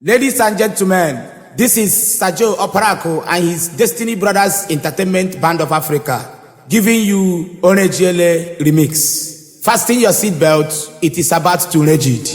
Ladies and gentlemen, this is Sajo Oparako and his Destiny Brothers Entertainment Band of Africa giving you Orejiele Remix. Fasten your seatbelt, it is about to rigid.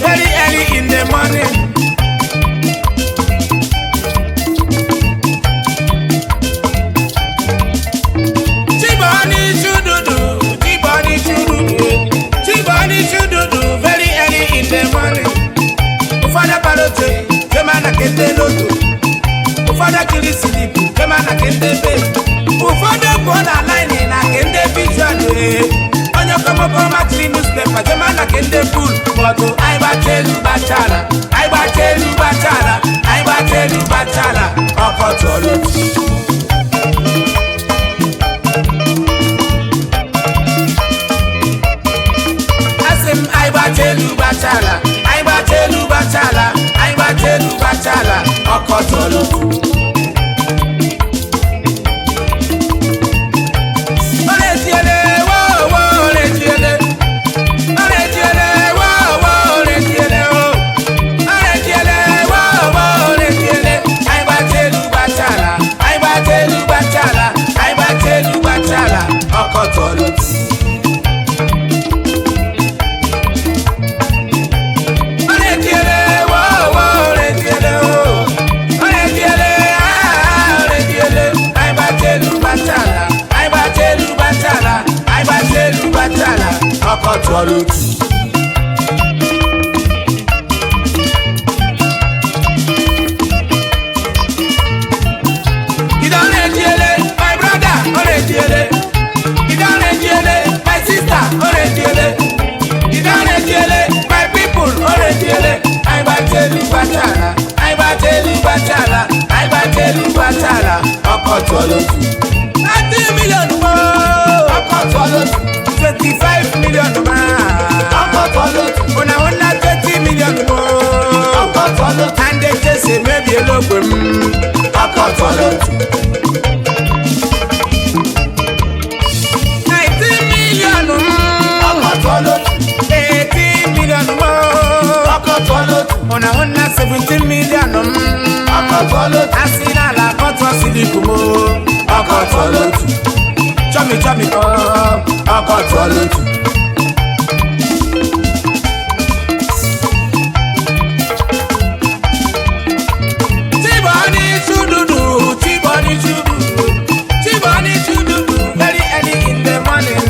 Very early in the morning. Ufada kili silipu, kema na kende be. Ufada kuona line na kende visual. Onyo kama koma kili newspaper, kema na kende full. Boto aiba telu bachala, aiba telu bachala, aiba telu bachala. Okotolo. Asim aiba telu bachala, aiba telu bachala, aiba telu bachala. Okotolo. And they just say maybe a look for me. On a 117 million. I see that I got to see the Kumo. Chummy, very early in the morning.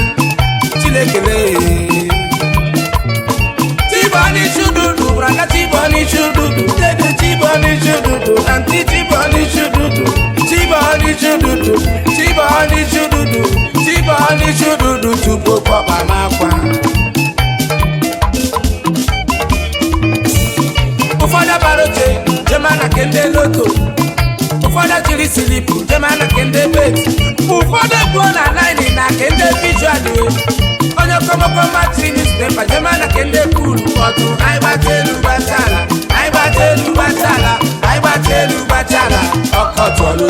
Tibani shududu, brother Tibani shududu, Tibani shududu, auntie Tibani shududu, Tibani shududu, Tibani shududu, Tibani shududu, tupo papa makwa. Ufada baroche, jemana kende loto. Ufada chili silipu, jemana kende bet. Ufada kuona line na kende visual. Onyo koma newspaper, jemana kende cool. Boto aiba telu bachala, aiba telu bachala, aiba telu bachala. Okotolo.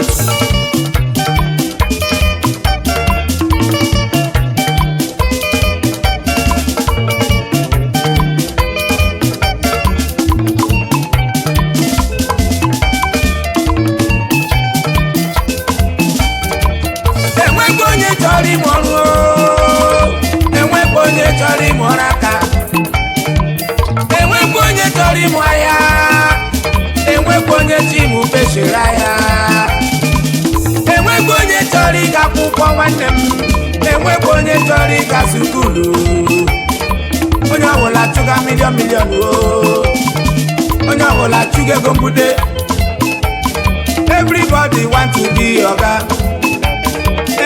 Onye ọwụla chụga million onye ọbụla chụga ego mbude. Everybody want to be oga.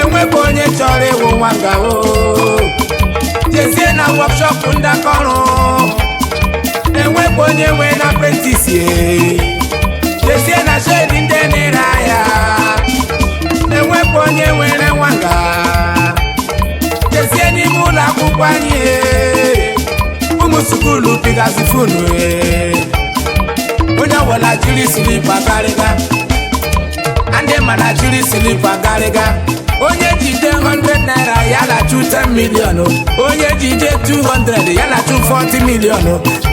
Enwekwa onye chọrọ ịwụ nwanga o. Jezie na workshop ndakọrụ. Enwekwa onye nwe na apprentice ye. Jezie na shade ndị na-ere ahịa. Enwekwa onye nwere nwanga. Jezie n'ime ụlọ akwụkwọ anyị. Ụmụ sukulu pigazi funu. Onye ọbụla jiri silipa karịga. Ndị mana jiri silipa karịga. Onye jide 100 naira ya na-achụ 10 million. Onye jide 200 ya na-achụ 40 million.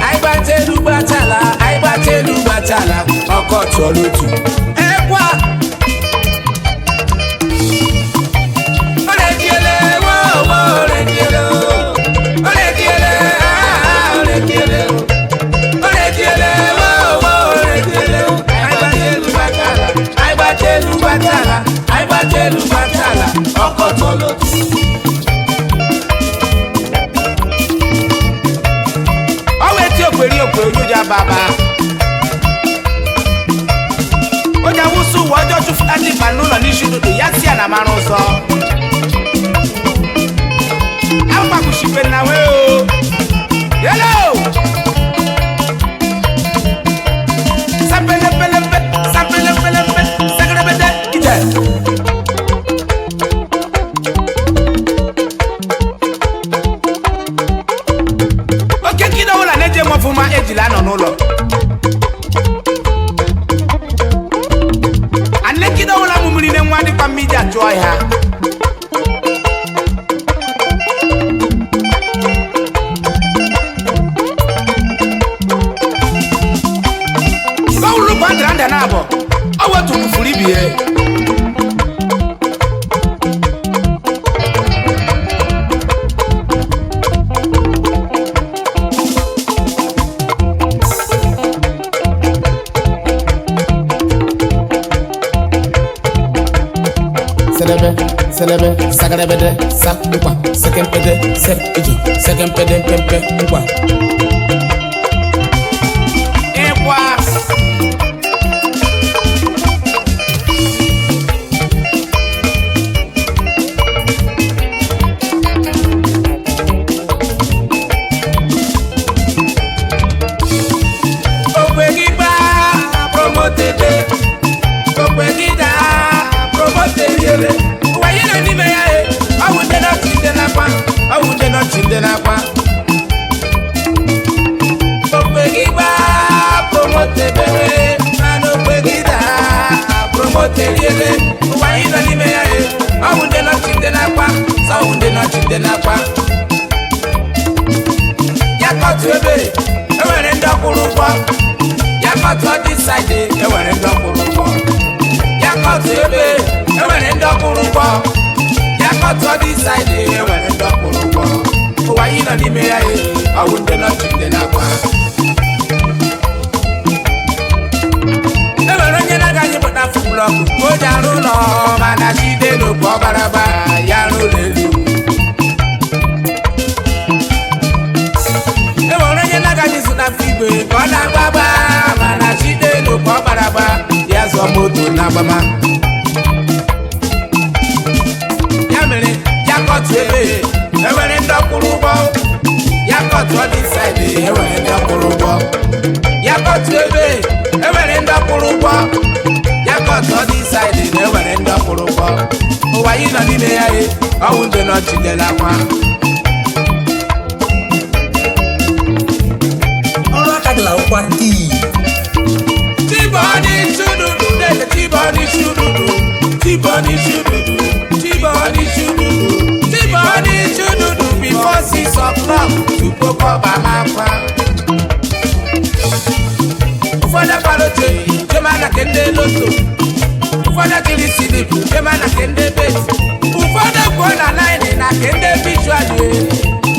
Anyị gbatelu gbatala, anyị gbatelu gbatala, ọkọchị olutu. Ekwa Olekiele, wo olekiele, olekiele, olekiele, olekiele, wo olekiele. Anyị gbatelu gbatala, anyị gbatelu gbatala, anyị gbatelu gbatala, ọkọchị olutu. Ojuja baba Oja wusu wojo chufutati panula nishududu yasi ya na maruso Alpa kushipe na weo Hello Sapele pele pe Sapele pele pe Segre bede Ije Oke kido wula neje mwafuma ejila nonulo Ane kido wula mumuline mwadi kwa mija chua ya Kaulu bandranda nabo Awa tukufuribiye Selebe, sagarabede, sa, ukwa, sekempede, se, iju, sekempede, pempe, ukwa. Ekwa. Okwegida, promotede. Okwegida, promotede. Chindenakwa Okwegida promote bere Mano kwegida promote liele Uwaino nime ya e Awunde no chindenakwa Sawunde no chindenakwa Yakotu ebe Ewere ndokurukwa Yakotu odiside Ewere ndokurukwa Yakotu ebe Ewere ndokurukwa Yakotu odiside Ewere ndokurukwa Uwaino nime ya e Awunde no chindenakwa Ewere nyena ganyi bota fubloku Koja rulo Mana shide no kwa baraba Ya rulelu Ewere nyena ganyi suna figwe Kona baba Mana shide no kwa baraba Ya zo moto na bama Ya mere Yakotu ebe Ewere ndokurubo Yakotu odiside Ewere ndokurubo Yakotu ebe Ewere ndokurubo Yakotu odiside Ewere ndokurubo Uwaino nime ya e Awunde no chindenakwa Ọrụ akadịla ụkwa tii Tiboni shududu Nele tiboni shududu Tiboni shududu Tiboni shududu Tiboni shududu Before 6 o'clock Tupo koba makwa Ufada paroche Jemana kende loto Ufada kili silipu Jemana kende beti Ufada kuona line Na kende visual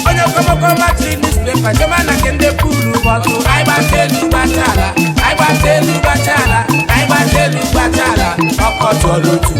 Onyo komo koma tree newspaper Jemana kende pulu Botu aibatelu batala Aibatelu batala Aibatelu batala Okoto lotu